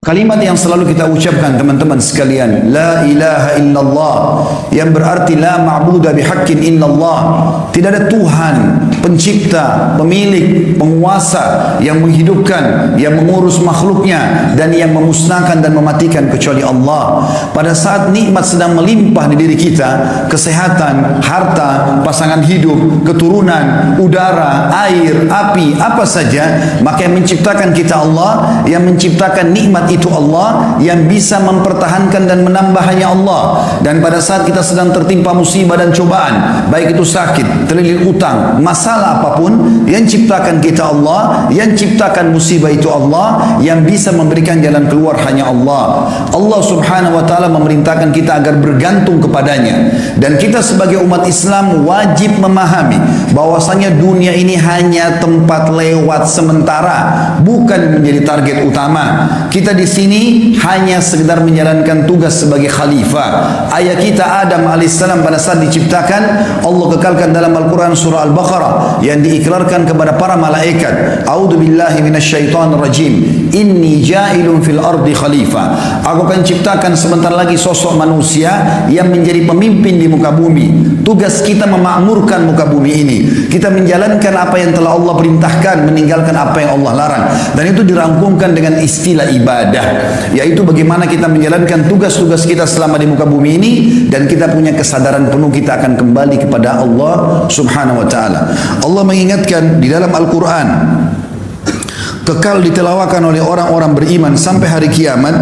Kalimat yang selalu kita ucapkan teman-teman sekalian, La ilaha illallah, yang berarti la ma'buda bihaqqin illallah. Tidak ada Tuhan, pencipta, pemilik, penguasa yang menghidupkan, yang mengurus makhluknya dan yang memusnahkan dan mematikan kecuali Allah. Pada saat nikmat sedang melimpah di diri kita, kesehatan, harta, pasangan hidup, keturunan, udara, air, api, apa saja, maka yang menciptakan kita Allah, yang menciptakan nikmat itu Allah, yang bisa mempertahankan dan menambah hanya Allah. Dan pada saat kita sedang tertimpa musibah dan cobaan, baik itu sakit, terlilit utang, masalah apapun, yang ciptakan kita Allah, yang ciptakan musibah itu Allah, yang bisa memberikan jalan keluar hanya Allah. Allah subhanahu wa ta'ala memerintahkan kita agar bergantung kepadanya. Dan kita sebagai umat Islam wajib memahami bahwasanya dunia ini hanya tempat lewat sementara, bukan menjadi target utama. Kita di sini hanya sekedar menjalankan tugas sebagai khalifah. Ayah kita Adam alaihissalam pada saat diciptakan, Allah kekalkan dalam Al-Quran surah Al-Baqarah yang diikrarkan kepada para malaikat, A'udzu billahi minasyaitonir rajim, inni ja'ilun fil ardi khalifah. Aku akan ciptakan sebentar lagi sosok manusia yang menjadi pemimpin di muka bumi. Tugas kita memakmurkan muka bumi ini. Kita menjalankan apa yang telah Allah perintahkan, meninggalkan apa yang Allah larang. Dan itu dirangkumkan dengan istilah ibadah, yaitu bagaimana kita menjalankan tugas-tugas kita selama di muka bumi ini, dan kita punya kesadaran penuh kita akan kembali kepada Allah subhanahu wa ta'ala. Allah mengingatkan di dalam Al-Quran, kekal ditelawakan oleh orang-orang beriman sampai hari kiamat.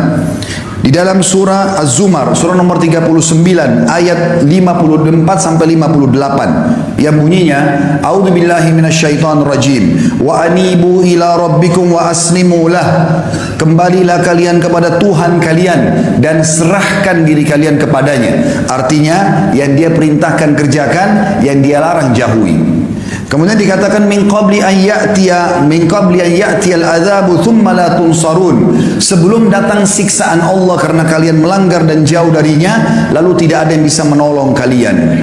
Di dalam surah Az-Zumar, surah nomor 39, ayat 54 sampai 58, yang bunyinya, A'udzu billahi minasyaitonir rajim, wa anibu ila rabbikum wa aslimu lah. Kembalilah kalian kepada Tuhan kalian dan serahkan diri kalian kepadanya. Artinya, yang dia perintahkan kerjakan, yang dia larang jauhi. Kemudian dikatakan min qabli an ya'tiya al-adzabu thumma la tunsarun. Sebelum datang siksaan Allah karena kalian melanggar dan jauh darinya, lalu tidak ada yang bisa menolong kalian.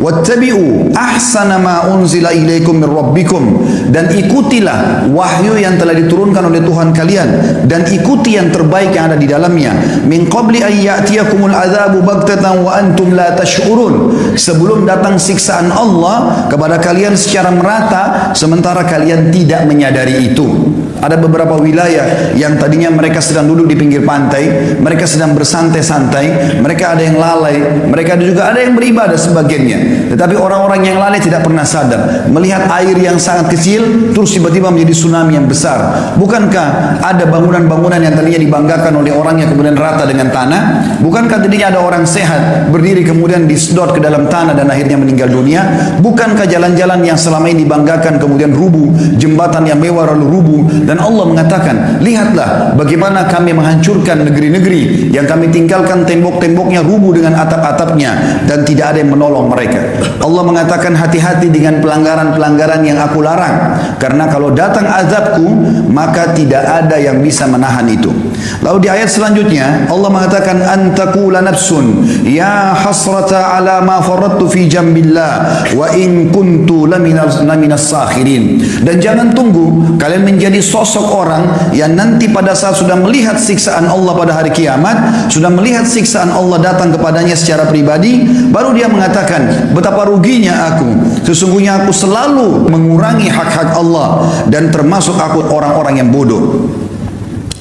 Wattabi'u ahsana ma unzila ilaikum min rabbikum, dan ikutilah wahyu yang telah diturunkan oleh Tuhan kalian, dan ikuti yang terbaik yang ada di dalamnya. Min qabli an ya'tiyakumul adzabu baghtatan wa antum la tash'urun. Sebelum datang siksaan Allah kepada kalian secara merata, sementara kalian tidak menyadari itu. Ada beberapa wilayah yang tadinya mereka sedang duduk di pinggir pantai, mereka sedang bersantai-santai, mereka ada yang lalai, mereka juga ada yang beribadah sebagainya. Tetapi orang-orang yang lalai tidak pernah sadar, melihat air yang sangat kecil terus tiba-tiba menjadi tsunami yang besar. Bukankah ada bangunan-bangunan yang tadinya dibanggakan oleh orang yang kemudian rata dengan tanah? Bukankah tadinya ada orang sehat berdiri kemudian disedot ke dalam tanah dan akhirnya meninggal dunia? Bukankah jalan-jalan yang selama ini dibanggakan kemudian rubuh, jembatan yang mewah lalu rubuh? Dan Allah mengatakan, lihatlah bagaimana kami menghancurkan negeri-negeri yang kami tinggalkan tembok-temboknya rubuh dengan atap-atapnya, dan tidak ada yang menolong mereka. Allah mengatakan, hati-hati dengan pelanggaran-pelanggaran yang aku larang, karena kalau datang azabku maka tidak ada yang bisa menahan itu. Lalu di ayat selanjutnya Allah mengatakan, antakula nafsun ya hasrata ala ma faradtu fi jambillah wa in kuntu laminas sakhirin. Dan jangan tunggu kalian menjadi sosok orang yang nanti pada saat sudah melihat siksaan Allah pada hari kiamat, sudah melihat siksaan Allah datang kepadanya secara pribadi, baru dia mengatakan, betapa ruginya aku, sesungguhnya aku selalu mengurangi hak-hak Allah dan termasuk aku orang-orang yang bodoh.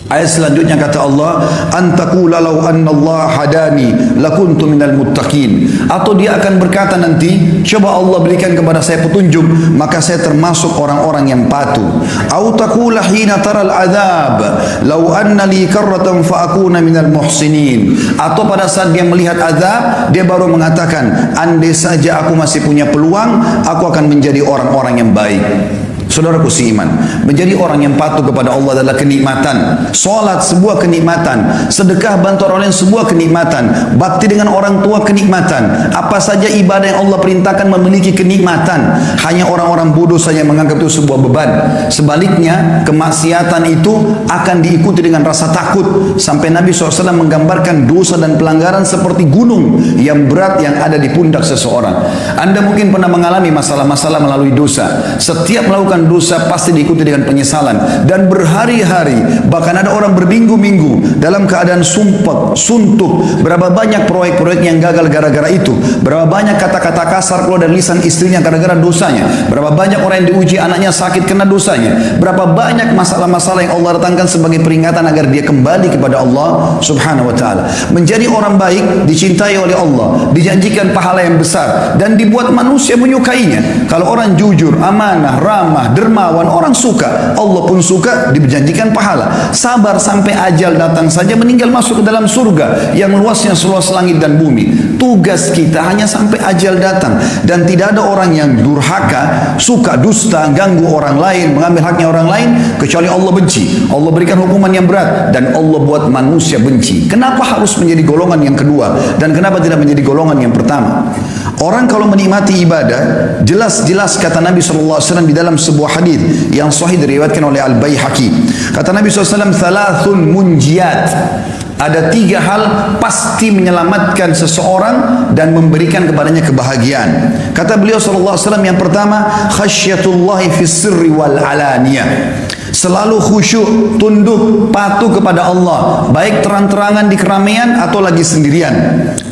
Ayat selanjutnya kata Allah, antakula law annallaha hadani lakuntu minal muttaqin. Atau dia akan berkata nanti, coba Allah berikan kepada saya petunjuk, maka saya termasuk orang-orang yang patuh. Au taqula hina taral adzab law anna li karratan fa akuna minal muhsinin. Atau pada saat dia melihat azab, dia baru mengatakan, andai saja aku masih punya peluang, aku akan menjadi orang-orang yang baik. Saudaraku seiman, menjadi orang yang patuh kepada Allah adalah kenikmatan. Salat sebuah kenikmatan, sedekah bantu orang lain sebuah kenikmatan, bakti dengan orang tua kenikmatan. Apa saja ibadah yang Allah perintahkan memiliki kenikmatan. Hanya orang-orang bodoh saja menganggap itu sebuah beban. Sebaliknya, kemaksiatan itu akan diikuti dengan rasa takut, sampai Nabi SAW menggambarkan dosa dan pelanggaran seperti gunung yang berat yang ada di pundak seseorang. Anda mungkin pernah mengalami masalah-masalah melalui dosa. Setiap melakukan dosa pasti diikuti dengan penyesalan. Dan berhari-hari, bahkan ada orang berminggu-minggu dalam keadaan sumpah, suntuk. Berapa banyak proyek-proyek yang gagal gara-gara itu. Berapa banyak kata-kata kasar keluar dari lisan istrinya gara-gara dosanya. Berapa banyak orang yang diuji anaknya sakit kena dosanya. Berapa banyak masalah-masalah yang Allah datangkan sebagai peringatan agar dia kembali kepada Allah subhanahu wa ta'ala. Menjadi orang baik, dicintai oleh Allah, dijanjikan pahala yang besar, dan dibuat manusia menyukainya. Kalau orang jujur, amanah, ramah, dermawan, orang suka, Allah pun suka, dijanjikan pahala. Sabar sampai ajal datang saja, meninggal masuk ke dalam surga yang luasnya seluas langit dan bumi. Tugas kita hanya sampai ajal datang, dan tidak ada orang yang durhaka, suka dusta, ganggu orang lain, mengambil haknya orang lain, kecuali Allah benci. Allah berikan hukuman yang berat, dan Allah buat manusia benci. Kenapa harus menjadi golongan yang kedua, dan kenapa tidak menjadi golongan yang pertama? Orang kalau menikmati ibadah, jelas-jelas kata Nabi SAW di dalam sebuah hadis yang sahih diriwayatkan oleh Al-Baihaqi. Kata Nabi SAW, thalathun munjiyat. Ada 3 hal pasti menyelamatkan seseorang dan memberikan kepadanya kebahagiaan. Kata beliau SAW, yang pertama, khasyatullahi fis sirri wal alaniyah. Selalu khusyuk, tunduk, patuh kepada Allah, baik terang-terangan di keramaian atau lagi sendirian.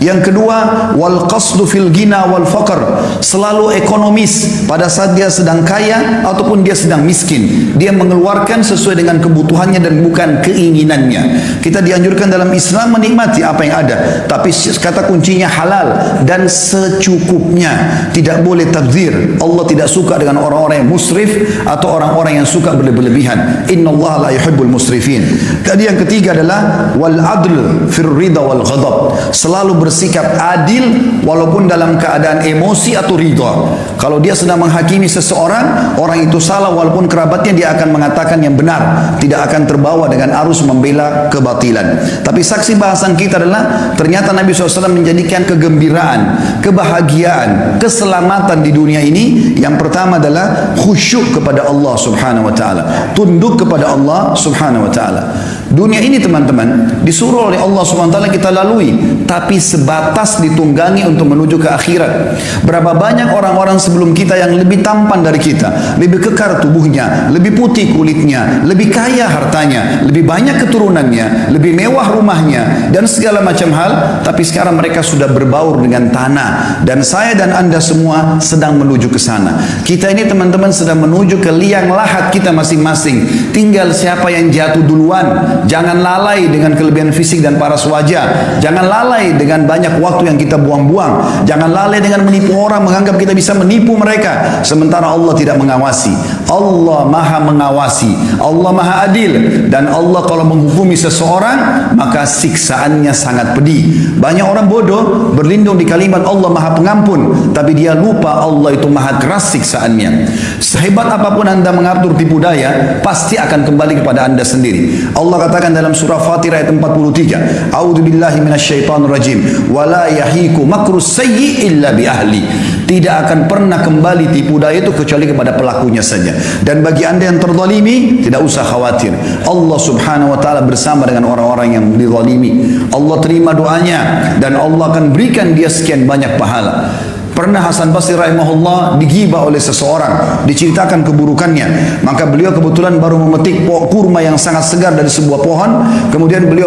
Yang kedua, wal qasdu fil ghina wal faqr. Selalu ekonomis pada saat dia sedang kaya ataupun dia sedang miskin. Dia mengeluarkan sesuai dengan kebutuhannya dan bukan keinginannya. Kita dianjurkan dalam Islam menikmati apa yang ada, tapi kata kuncinya halal dan secukupnya. Tidak boleh tabdzir. Allah tidak suka dengan orang-orang yang musrif atau orang-orang yang suka berlebihan. Innallaha la yuhibbul musrifin. Tadi yang ketiga adalah wal adl fir ridha wal ghadab. Selalu bersikap adil walaupun dalam keadaan emosi atau ridha. Kalau dia sedang menghakimi seseorang, orang itu salah walaupun kerabatnya, dia akan mengatakan yang benar, tidak akan terbawa dengan arus membela kebatilan. Tapi saksi bahasan kita adalah ternyata Nabi SAW menjadikan kegembiraan, kebahagiaan, keselamatan di dunia ini. Yang pertama adalah khusyuk kepada Allah subhanahu wa ta'ala, tunduk kepada Allah subhanahu wa ta'ala. Dunia ini teman-teman disuruh oleh Allah subhanahu wa ta'ala kita lalui, tapi sebatas ditunggangi untuk menuju ke akhirat. Berapa banyak orang-orang sebelum kita yang lebih tampan dari kita, lebih kekar tubuhnya, lebih putih kulitnya, lebih kaya hartanya, lebih banyak keturunannya, lebih mewah rumahnya, dan segala macam hal, tapi sekarang mereka sudah berbaur dengan tanah. Dan saya dan anda semua sedang menuju ke sana. Kita ini teman-teman sedang menuju ke liang lahat kita masing-masing. Tinggal siapa yang jatuh duluan. Jangan lalai dengan kelebihan fisik dan paras wajah. Jangan lalai dengan banyak waktu yang kita buang-buang. Jangan lalai dengan menipu orang, menganggap kita bisa menipu mereka, sementara Allah tidak mengawasi. Allah maha mengawasi, Allah maha adil. Dan Allah kalau menghukumi seseorang, maka siksaannya sangat pedih. Banyak orang bodoh berlindung di kalimat Allah maha pengampun, tapi dia lupa Allah itu maha keras siksaannya. Sehebat apapun anda mengatur tipu daya, pasti akan kembali kepada anda sendiri. Allah katakan dalam surah Fatir ayat 43, A'udzubillahi minasyaitonir rajim, wala yahiku makrus sayyi illa bi ahli. Tidak akan pernah kembali tipu daya itu kecuali kepada pelakunya saja. Dan bagi anda yang terzalimi, tidak usah khawatir. Allah subhanahu wa ta'ala bersama dengan orang-orang yang dizalimi. Allah terima doanya dan Allah akan berikan dia sekian banyak pahala. Pernah Hasan Basri rahimahullah digibah oleh seseorang, diceritakan keburukannya. Maka beliau kebetulan baru memetik kurma yang sangat segar dari sebuah pohon. Kemudian beliau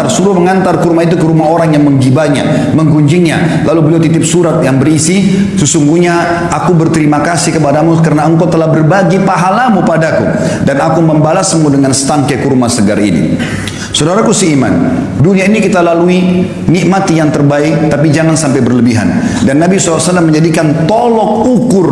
suruh mengantar kurma itu ke rumah orang yang menggibahnya, menggunjingnya. Lalu beliau titip surat yang berisi, sesungguhnya aku berterima kasih kepadamu karena engkau telah berbagi pahalamu padaku, dan aku membalasmu dengan setangkai kurma segar ini. Saudaraku seiman, dunia ini kita lalui, nikmati yang terbaik, tapi jangan sampai berlebihan. Dan Nabi SAW menjadikan tolok ukur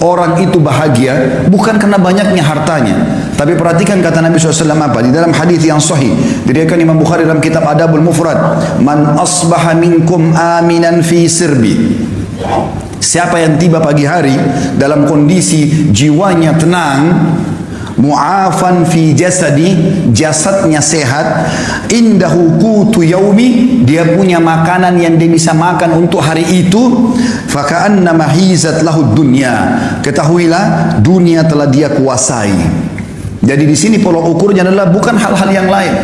orang itu bahagia bukan karena banyaknya hartanya, tapi perhatikan kata Nabi SAW apa di dalam hadis yang sahih diriwayatkan Imam Bukhari dalam kitab Adabul Mufrad, man asbaha minkum aminan fi sirbi. Siapa yang tiba pagi hari dalam kondisi jiwanya tenang, mu'afan fi jasadi, jasadnya sehat, indahu qutu yaumi, dia punya makanan yang dia bisa makan untuk hari itu, faka'annama hizat lahu dunya, ketahuilah dunia telah dia kuasai. Jadi di sini pola ukurnya adalah bukan hal-hal yang lain.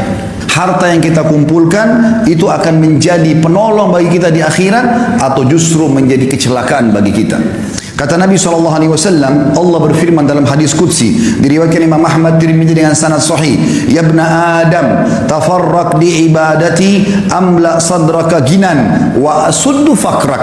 Harta yang kita kumpulkan itu akan menjadi penolong bagi kita di akhirat atau justru menjadi kecelakaan bagi kita. Kata Nabi SAW, Allah berfirman dalam hadis Qudsi, diriwayatkan Imam Ahmad Tirmidzi dengan sanad sahih, "Ya ibna Adam, tafarraq li ibadati amla sadraka ginan wa asuddu fakrak."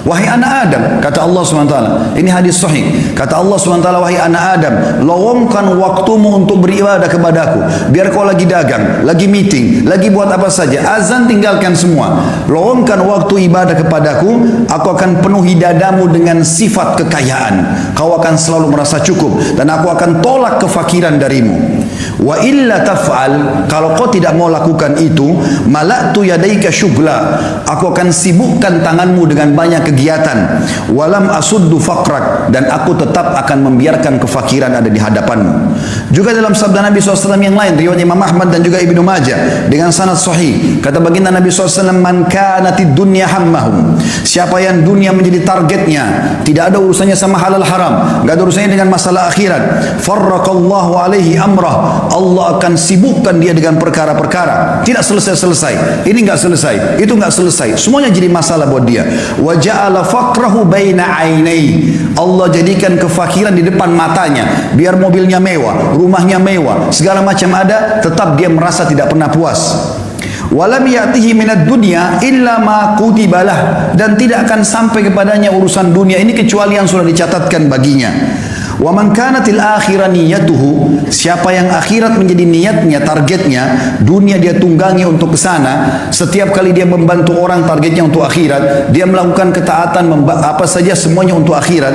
Wahai anak Adam, kata Allah SWT, ini hadis sahih. Kata Allah SWT, wahai anak Adam, lowongkan waktumu untuk beribadah kepadaku. Biar kau lagi dagang, lagi meeting, lagi buat apa saja, azan tinggalkan semua. Lowongkan waktu ibadah kepadaku, aku akan penuhi dadamu dengan sifat kekayaan. Kau akan selalu merasa cukup dan aku akan tolak kefakiran darimu. Wa illa taf'al, kalau kau tidak mau lakukan itu, mala'tu yadaika syughla, aku akan sibukkan tanganmu dengan banyak kegiatan. Walam asuddu faqrak, dan aku tetap akan membiarkan kefakiran ada di hadapanmu. Juga dalam sabda Nabi SAW yang lain, riwayat Imam Ahmad dan juga Ibnu Majah dengan sanad sahih, kata baginda Nabi SAW, man kanatid dunya hammahum, siapa yang dunia menjadi targetnya, tidak ada urusannya sama halal haram, enggak ada urusannya dengan masalah akhirat, farraqallahu alaihi amrah, Allah akan sibukkan dia dengan perkara-perkara, tidak selesai-selesai, ini enggak selesai, itu enggak selesai, semuanya jadi masalah buat dia. Wa ja'ala faqrahu baina ainai, Allah jadikan kefakiran di depan matanya, biar mobilnya mewah, rumahnya mewah, segala macam ada, tetap dia merasa tidak pernah puas. Walam ya'tihi minad dunya illa ma kutibalah, dan tidak akan sampai kepadanya urusan dunia ini kecuali yang sudah dicatatkan baginya. Wa man kanatil akhirah niyatuhu, siapa yang akhirat menjadi niatnya, targetnya, dunia dia tunggangi untuk ke sana, setiap kali dia membantu orang targetnya untuk akhirat, dia melakukan ketaatan apa saja semuanya untuk akhirat,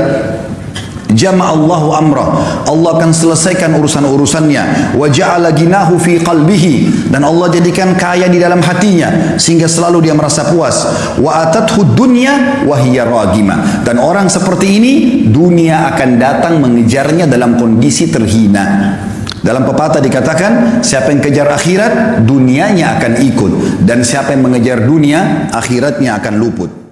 jama'allahu amrah, Allah akan selesaikan urusan-urusannya. Wa ja'ala ginahu fi qalbihi, dan Allah jadikan kaya di dalam hatinya sehingga selalu dia merasa puas. Wa atathu dunya wa hiya ragima, dan orang seperti ini dunia akan datang mengejarnya dalam kondisi terhina. Dalam pepatah dikatakan, siapa yang kejar akhirat, dunianya akan ikut, dan siapa yang mengejar dunia, akhiratnya akan luput.